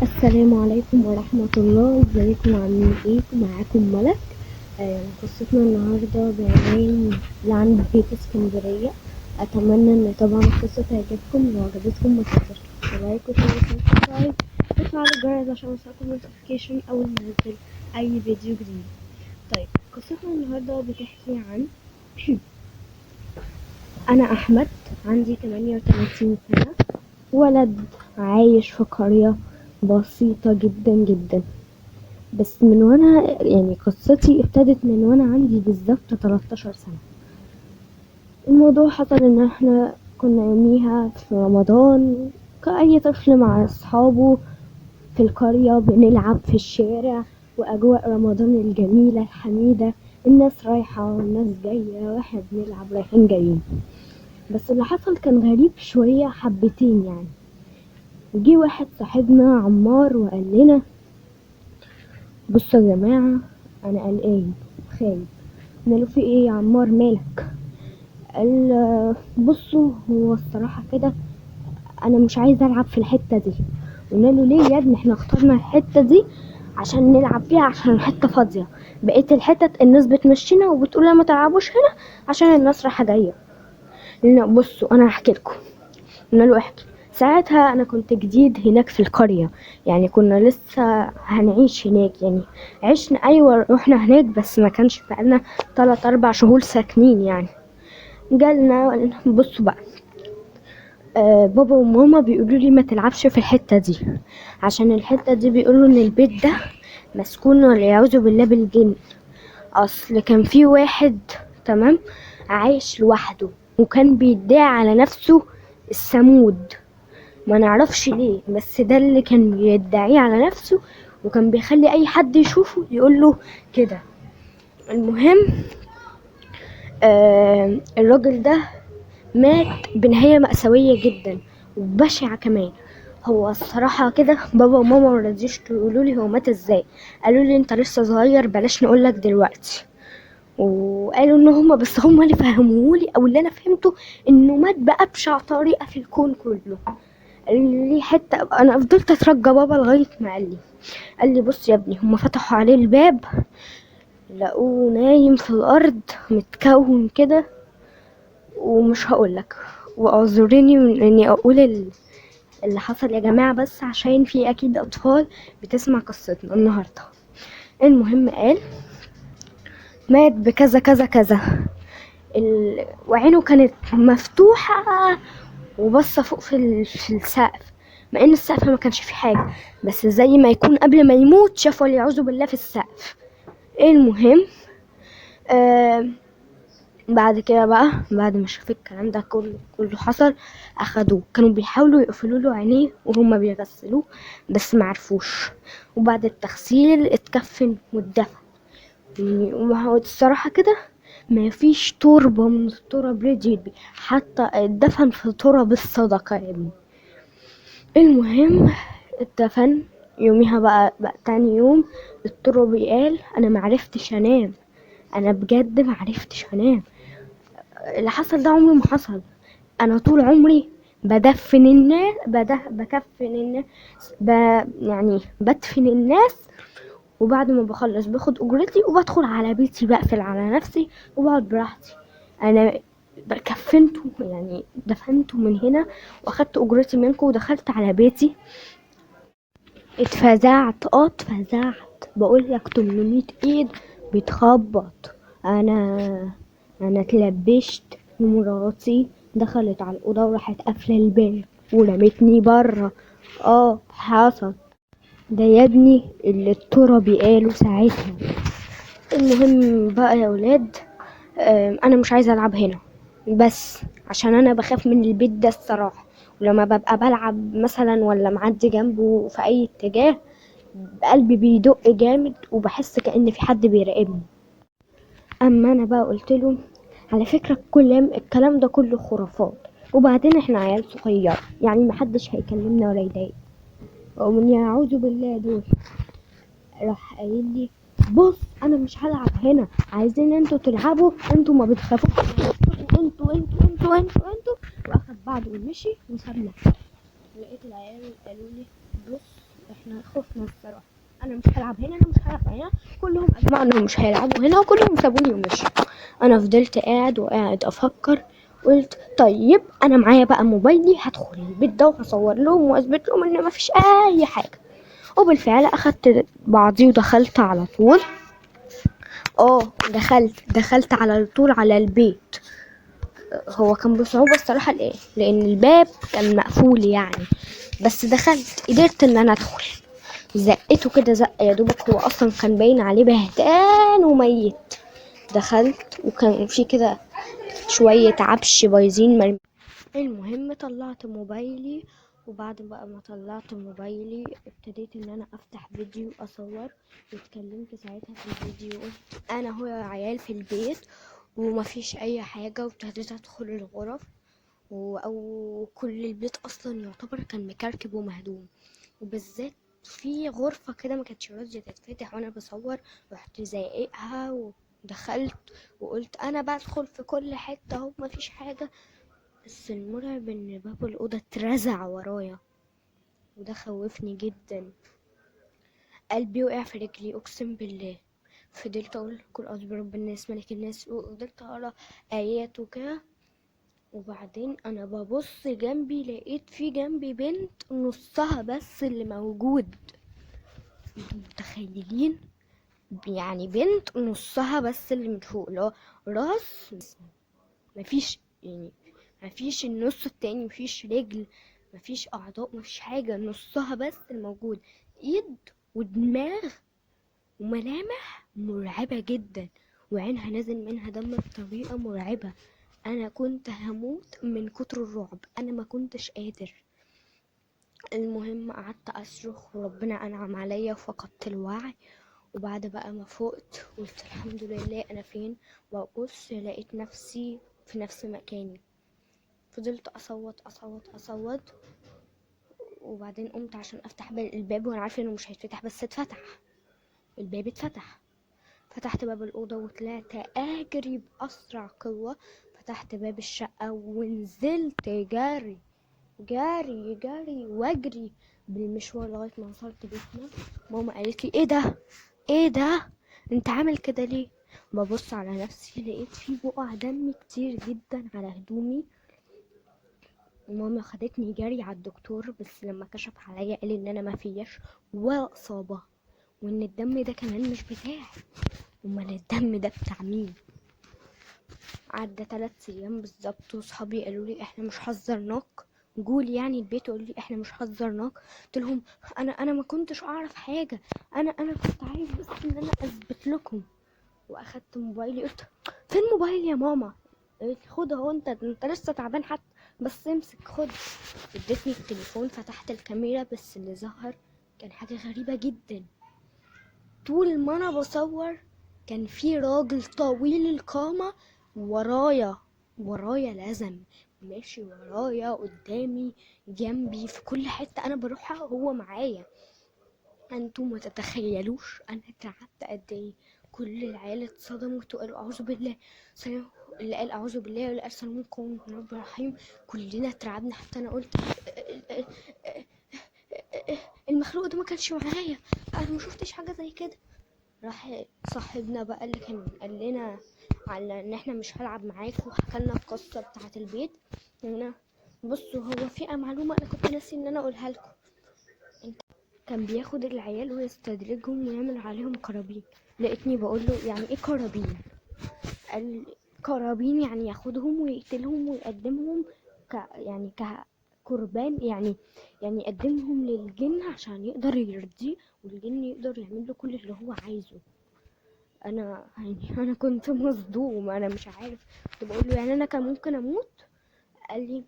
السلام عليكم ورحمة الله. ازيكم عاملين ايه؟ معاكم ملك. قصتنا النهاردة بعنوان لعن بيت اسكندرية. اتمنى ان طبعا القصة تعجبكم. لو عجبتكم ما تنسوش لايك وشير وسبسكرايب وتفعلوا الجرس عشان يوصلكم نوتيفيكيشن اول ما انزل اي فيديو جديد. طيب، قصتنا النهاردة بتحكي عن انا احمد، عندي 38 سنة، ولد عايش في قرية بسيطة جدا جدا. بس من وانا قصتي ابتدت من وانا عندي بالظبط 13 سنة. الموضوع حصل ان احنا كنا يوميها في رمضان كأي طفل مع اصحابه في القرية بنلعب في الشارع، واجواء رمضان الجميلة الحميدة، الناس رايحة والناس جاية واحنا بنلعب رايحين جايين. بس اللي حصل كان غريب شوية حبتين جه واحد صاحبنا عمار وقال لنا: بصوا يا جماعة، انا قلقان خايف. قلنا له: في ايه يا عمار مالك؟ قال: بصوا، هو الصراحة كده انا مش عايز العب في الحتة دي. قلنا له: ليه يا ابني؟ احنا اخترنا الحتة دي عشان نلعب فيها، عشان الحتة فاضية. بقيت الحتت الناس بتمشينا وبتقول لا ما تلعبوش هنا عشان الناس رايحة جاية. قلنا: بصوا انا هحكي لكم. قلنا له: احكي. ساعتها انا كنت جديد هناك في القرية، كنا لسه هنعيش هناك، عشنا، ايوه رحنا هناك بس ما كانش بقالنا 3-4 شهور ساكنين جالنا وقال لنا: بصوا بقى، بابا وماما بيقولوا لي ما تلعبش في الحتة دي، عشان الحتة دي بيقولوا ان البيت ده مسكون والعياذ بالله بالجن. اصل كان في واحد، تمام، عايش لوحده وكان بيدعي على نفسه السمود. ما نعرفش ليه، بس ده اللي كان بيدعيه على نفسه، وكان بيخلي اي حد يشوفه يقول له كده. المهم، الراجل ده مات بنهاية مأساوية جدا وبشعة كمان. هو الصراحة كده بابا وماما مرضيش يقولوا لي هو مات ازاي، قالوا لي انت لسه صغير بلاش نقولك دلوقتي. وقالوا ان هما بس هما اللي فهموهولي، او اللي انا فهمته انه مات بأبشع طريقة في الكون كله. قال لي حتة، انا فضلت اترجى بابا لغاية ما قال لي: بص يا ابني، هما فتحوا عليه الباب لقوه نايم في الارض متكون كده. ومش هقولك، واعذريني من اني اقول اللي حصل يا جماعة، بس عشان في اكيد اطفال بتسمع قصتنا النهاردة. المهم، قال: مات بكذا كذا كذا. وعينه كانت مفتوحة وبصة فوق في السقف، مع ان السقف ما كانش فيه حاجة، بس زي ما يكون قبل ما يموت شاف والعياذ بالله في السقف. المهم، آه بعد كده بقى، بعد ما شاف الكلام ده كله حصل، اخدوه، كانوا بيحاولوا يقفلوا له عينيه وهم بيغسلوه بس معرفوش. وبعد التغسيل اتكفن واتدفن. وهو الصراحة كده ما فيش تربة من التراب رجعت بيه، حتى اتدفن في تراب الصدقة يا ابني. المهم، اتدفن. يوميها بقى تاني يوم التربي قال: انا معرفتش انام، انا بجد معرفتش انام. اللي حصل ده عمره ما حصل. انا طول عمري بدفن الناس، بكفن الناس، ب... بدفن الناس، وبعد ما بخلص باخد اجرتي وبدخل على بيتي بقفل على نفسي وبقعد براحتي. انا كفنته، دفنته من هنا واخدت اجرتي منكم ودخلت على بيتي. اتفزعت بقول لك 800 ايد بتخبط. انا اتلبشت ومراتي دخلت على الاوضه وراحت قافله الباب ورمتني بره. حصل ده يا ابني اللي التربي قاله ساعتها. المهم بقى يا ولاد، انا مش عايزه العب هنا، بس عشان انا بخاف من البيت ده الصراحه. ولما ببقى بلعب مثلا ولا معدي جنبه في اي اتجاه، قلبي بيدق جامد وبحس كأن في حد بيراقبني. اما انا بقى قلت له: على فكرة الكلام ده كله خرافات، وبعدين احنا عيال صغيرة، محدش هيكلمنا ولا يضايق. ومن يعوذ بالله دول راح قايل لي: بص، انا مش هلعب هنا، عايزين انتوا تلعبوا، انتوا ما بتخافوش، انتوا. واخد بعضه ومشي وسابنا. لقيت العيال قالوا لي: بص، احنا خفنا الصراحه. انا مش هلعب هنا، انا مش هلعب هنا. كلهم اجمعوا انهم مش هيلعبوا هنا وكلهم سابوني ومشوا. انا فضلت قاعد افكر. قلت طيب انا معايا بقى موبايلي، هدخل البيت ده وهصور لهم واثبت لهم ان مفيش اي حاجه. وبالفعل اخدت بعضي ودخلت على طول. دخلت على طول على البيت. هو كان بصعوبة الصراحة لأن الباب كان مقفول يعني، بس دخلت قدرت إن أنا أدخل. زقته كده زق يا دوبك، هو أصلا كان باين عليه بهتان وميت. دخلت وكان في كده شوية عفش بايظين مرمي. المهم طلعت موبايلي، وبعد بقى ما طلعت موبايلي ابتديت ان انا افتح فيديو اصور. واتكلمت ساعتها في الفيديو، قلت انا هو عيال في البيت ومفيش اي حاجة، وابتديت ادخل الغرف او كل البيت اصلا يعتبر كان مكركب ومهدوم، وبالذات في غرفة كده ما كانتش راضية تتفتح وانا بصور. رحت زائقها ودخلت وقلت انا بدخل في كل حتة اهو مفيش حاجة. بس المرعب ان باب الأوضة اترزع ورايا، وده خوفني جدا. قلبي وقع في رجلي اقسم بالله. فضلت اقول قل اعوذ برب الناس ملك الناس، وفضلت اقرا ايات وكده. وبعدين انا ببص جنبي لقيت في جنبي بنت نصها بس اللي موجود. انتوا متخيلين؟ يعني بنت نصها بس اللي من فوق، اللي هو راس، مفيش يعني مفيش النص التاني، مفيش رجل، مفيش اعضاء، مفيش حاجه، نصها بس الموجود. ايد ودماغ وملامح مرعبه جدا، وعينها نازل منها دم بطريقه مرعبه. انا كنت هموت من كتر الرعب، انا ما كنتش قادر. المهم قعدت اصرخ وربنا انعم عليا وفقدت الوعي. وبعد بقى ما فقت قلت الحمد لله انا فين، وابص لقيت نفسي في نفس مكاني. فضلت اصوت. وبعدين قمت عشان افتح الباب وانا عارفه انه مش هيتفتح، بس اتفتح. الباب اتفتح. فتحت باب الاوضه وطلعت اجري باسرع قوه. فتحت باب الشقه ونزلت جري جري جري واجري بالمشوار لغايه ما وصلت بيتنا. ماما قالت لي ايه ده انت عامل كده ليه؟ ببص على نفسي لقيت في بقع دم كتير جدا على هدومي. وماما خدتني جري على الدكتور، بس لما كشف عليا قال ان انا ما فيش ولا اصابه، وان الدم ده كمان مش بتاعي. امال الدم ده بتاع مين؟ عدى 3 ايام بالظبط وصحابي قالوا لي احنا مش حذرناك، جولي يعني البيت وقالوا لي احنا مش حذرناك. قلت لهم انا ما كنتش اعرف حاجه، انا كنت عايز بس ان انا اثبت لكم. واخدت موبايلي قلت فين موبايلي يا ماما؟ قالت لي خد اهو، انت لسه تعبان حتى، بس امسك خد. ادتني التليفون، فتحت الكاميرا، بس اللي ظهر كان حاجه غريبه جدا. طول ما انا بصور كان في راجل طويل القامه ورايا لازم ماشي ورايا قدامي جنبي في كل حته انا بروحها هو معايا. انتوا ما تتخيلوش انا اترعبت قد ايه. كل العيال اتصدموا وقالوا اعوذ بالله. اللي قال اعوذ بالله واللي قال سلام قوم من رب رحيم. كلنا اترعبنا، حتى انا قلت المخلوق ده ما كانش معايا، انا ما شفتش حاجه زي كده. راح صاحبنا بقى اللي كان قال لنا على ان احنا مش هلعب معاكم وحكى لنا القصه بتاعه البيت. هنا بصوا، هو في معلومه انا كنت ناسي ان انا اقولها لكم. كان بياخد العيال ويستدرجهم ويعمل عليهم قرابين. لقيتني بقول له يعني ايه قرابين؟ قال قرابين يعني ياخدهم ويقتلهم ويقدمهم يعني كقربان، يعني يقدمهم للجن عشان يقدر يرضيه والجن يقدر يعمل له كل اللي هو عايزه. انا كنت مصدوم، انا مش عارف. كنت بقول له يعني انا كان ممكن اموت؟ قال لي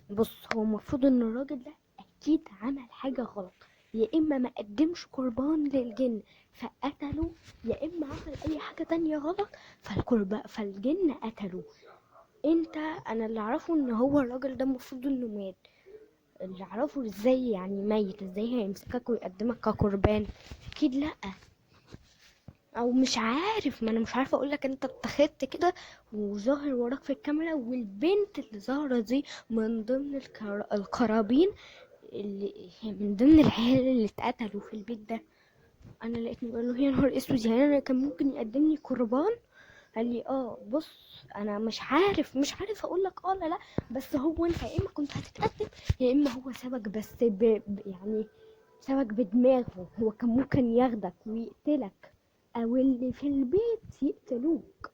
بص، هو المفروض ان الراجل ده اكيد عمل حاجه غلط، يا اما ما قدمش قربان للجن فقتله، يا اما عمل اي حاجه تانية غلط فالجن قتله. انا اللي اعرفه ان هو الراجل ده المفروض انه مات. اللي اعرفه ازاي يعني ميت، ازاي هيمسكك ويقدمك كقربان؟ اكيد لا. او مش عارف، ما انا مش عارفه اقول لك. انت اتخذت كده وظاهر وراك في الكاميرا، والبنت اللي ظاهره دي من ضمن القرابين اللي من ضمن العيال اللي اتقتلوا في البيت ده، انا لقيتني بقول له يا نهار اسود، يعني انا كان ممكن يقدمني قربان. قال لي بص انا مش عارف اقول لك لا لا، بس هو انت يا اما كنت هتتقدم يا اما هو سابك، بس يعني سابك بدماغه، هو كان ممكن ياخدك ويقتلك او اللي في البيت يقتلوك.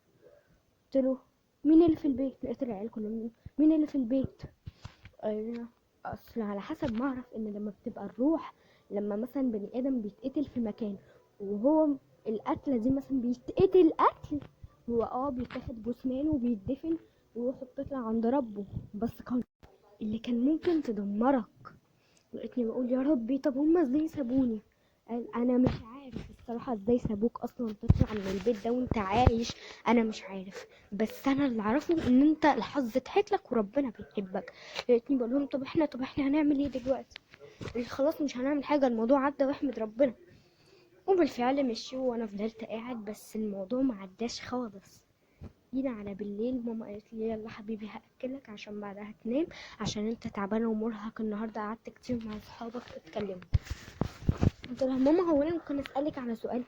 قلت له مين اللي في البيت؟ لقيت العيال كلهم مين اللي في البيت؟ أيوة. اصل على حسب ما اعرف ان لما بتبقى الروح، لما مثلا بني ادم بيتقتل في مكان وهو القتلة دي مثلا بيتقتل قتل، هو بيتاخد جثمان وبيتدفن وروحه بتطلع عند ربه. بس كان اللي كان ممكن تدمرك. لقيتني بقول يا ربي طب هما ازاي سابوني؟ قال انا مش عارف الصراحه ازاي سابوك اصلا تطلع من البيت ده وانت عايش. انا مش عارف، بس انا اللي اعرفه ان انت الحظ ضحك لك وربنا بيحبك. لقيتني بقول لهم طب احنا هنعمل ايه دلوقتي؟ قال لي خلاص مش هنعمل حاجه، الموضوع عدى واحمد ربنا. وبالفعل مشي وانا فضلت قاعد، بس الموضوع ما عداش خالص. جينا على بالليل ماما قالت لي يلا حبيبي هاكلك عشان بعدها تنام، عشان انت تعبان ومرهق النهارده، قعدت كتير مع اصحابك تتكلموا. قلت لها ماما هو انا ممكن اسالك على سؤال؟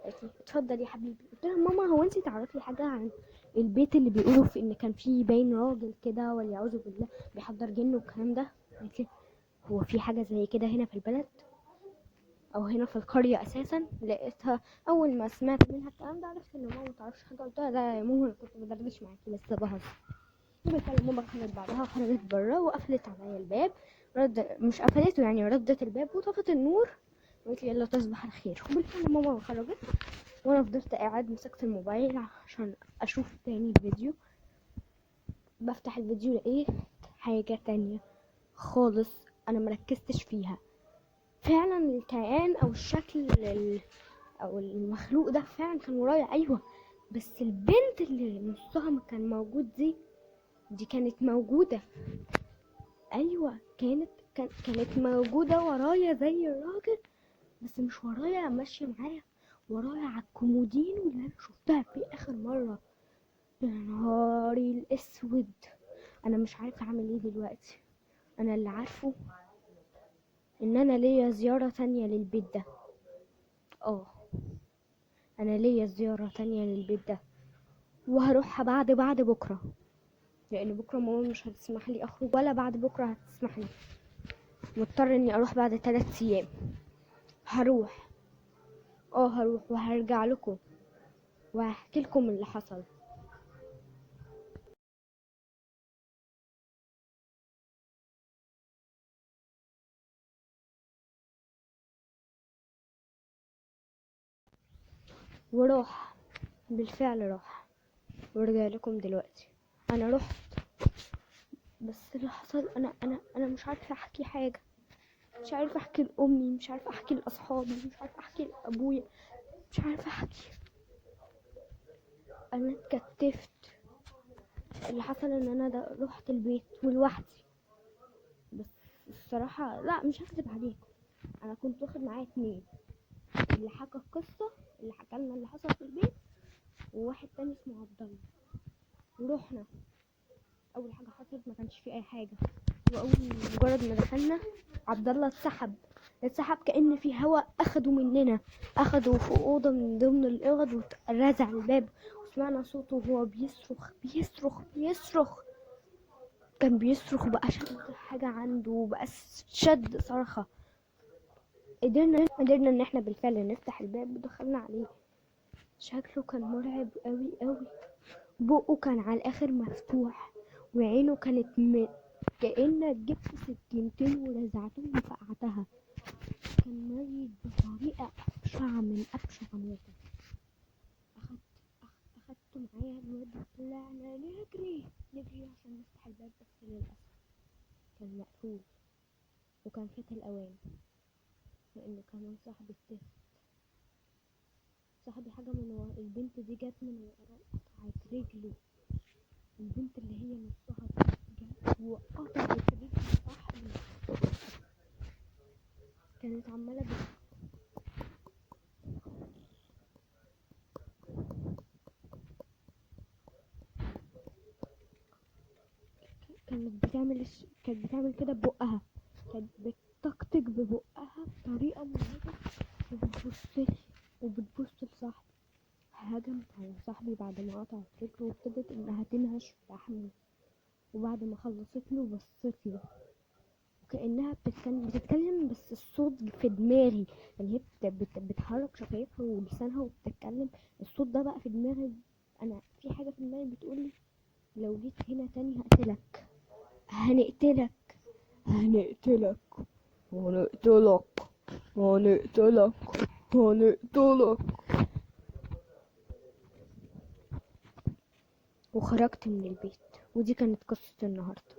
قالت لي اتفضل يا حبيبي. قلت لها ماما هو انت تعرفي حاجه عن البيت اللي بيقولوا في ان كان فيه باين راجل كده واليعوذ بالله بيحضر جن والكلام ده؟ قالت لي هو في حاجه زي كده هنا في البلد او هنا في القريه اساسا؟ لقيتها اول ما سمعت منها الكلام ده عرفت ان ماما متعرفش حاجه. قلت لها لا يا ماما انا كنت بدردش معاكي بس بهزر. وبالفعل ماما خدت بعضها وخرجت برا وقفلت عليا الباب. مش قفلته يعني، ردت الباب وطفت النور وقالت لي يلا تصبح على خير. وبالفعل ماما خرجت وانا فضلت قاعد مسكت الموبايل عشان اشوف تاني الفيديو. بفتح الفيديو لقيت حاجة تانية خالص انا مركزتش فيها. فعلا الكيان او الشكل او المخلوق ده فعلا كان ورايا، ايوه. بس البنت اللي نصها ما كان موجود دي كانت موجودة. ايوه كانت موجودة ورايا زي الراجل، بس مش ورايا ماشية معايا، ورايا على الكومودين اللي انا شفتها فيه اخر مرة. يا نهاري الاسود، انا مش عارفة اعمل ايه دلوقتي. انا اللي عارفه ان انا ليا زيارة تانية للبيت ده. اه انا ليا زيارة تانية للبيت ده وهروحها بعد بكرة، لان بكرة ماما مش هتسمح لي اخرج ولا بعد بكرة هتسمح لي، مضطر اني اروح بعد 3 ايام. هروح هروح وهرجع لكم وهحكي لكم اللي حصل. وراح بالفعل راح ورجع لكم دلوقتي. انا رحت، بس اللي حصل انا مش عارفه احكي حاجه، مش عارفه احكي لامي، مش عارفه احكي لاصحابي، مش عارفه احكي لابويا، مش عارفه احكي. انا اتكتفت. اللي حصل ان انا رحت البيت ولوحدي. بس الصراحه لا مش هكذب عليكم، انا كنت واخد معايا 2 اللي حكى القصه، اللي حكى لنا اللي حصل في البيت، وواحد تاني اسمه عبد الله. ورحنا، اول حاجه حصلت ما كانش في اي حاجه، واول مجرد ما دخلنا عبد الله اتسحب كأن في هواء اخده مننا، اخده في اوضه من ضمن الاوض ورزع الباب. وسمعنا صوته وهو بيصرخ. كان بيصرخ بقى شد حاجه عنده بقى، شد صرخه. قدرنا ان احنا بالفعل نفتح الباب ودخلنا عليه. شكله كان مرعب قوي قوي. بقه كان على الاخر مفتوح وعينه كانت كأنك جبت سكينتين ورزعتهم وفقعتها. كان ميت بطريقة أبشع من أبشع موتة. أخدت أخدته معايا الواد وطلعنا نجري عشان نفتح الباب، بس للأسف كان مقفول وكان فات الأوان، لأنه كمان صاحبي حاجة من ورا. البنت دي جت من ورا قطعت رجله، البنت اللي هي نصها دي جت وقطعت رجل صاحبي. كانت عمالة كانت بتعمل كده ببقها. كانت بتطقطق ببقها بطريقة مرعبة، وبتبصلي وبتبص لصاحبي. هجمت على صاحبي بعد ما قطعت رجله، وابتدت انها تنهش في لحمه، وبعد ما خلصت له بصت له وكأنها بتتكلم، بس الصوت في دماغي. يعني هي بتحرك شفايفها ولسانها وبتتكلم. الصوت ده بقى في دماغي، انا في حاجة في دماغي بتقولي لو جيت هنا تاني هقتلك، هنقتلك، هنقتلك، هنقتلك، هنقتلك، هنقتلك. وخرجت من البيت، ودي كانت قصة النهاردة.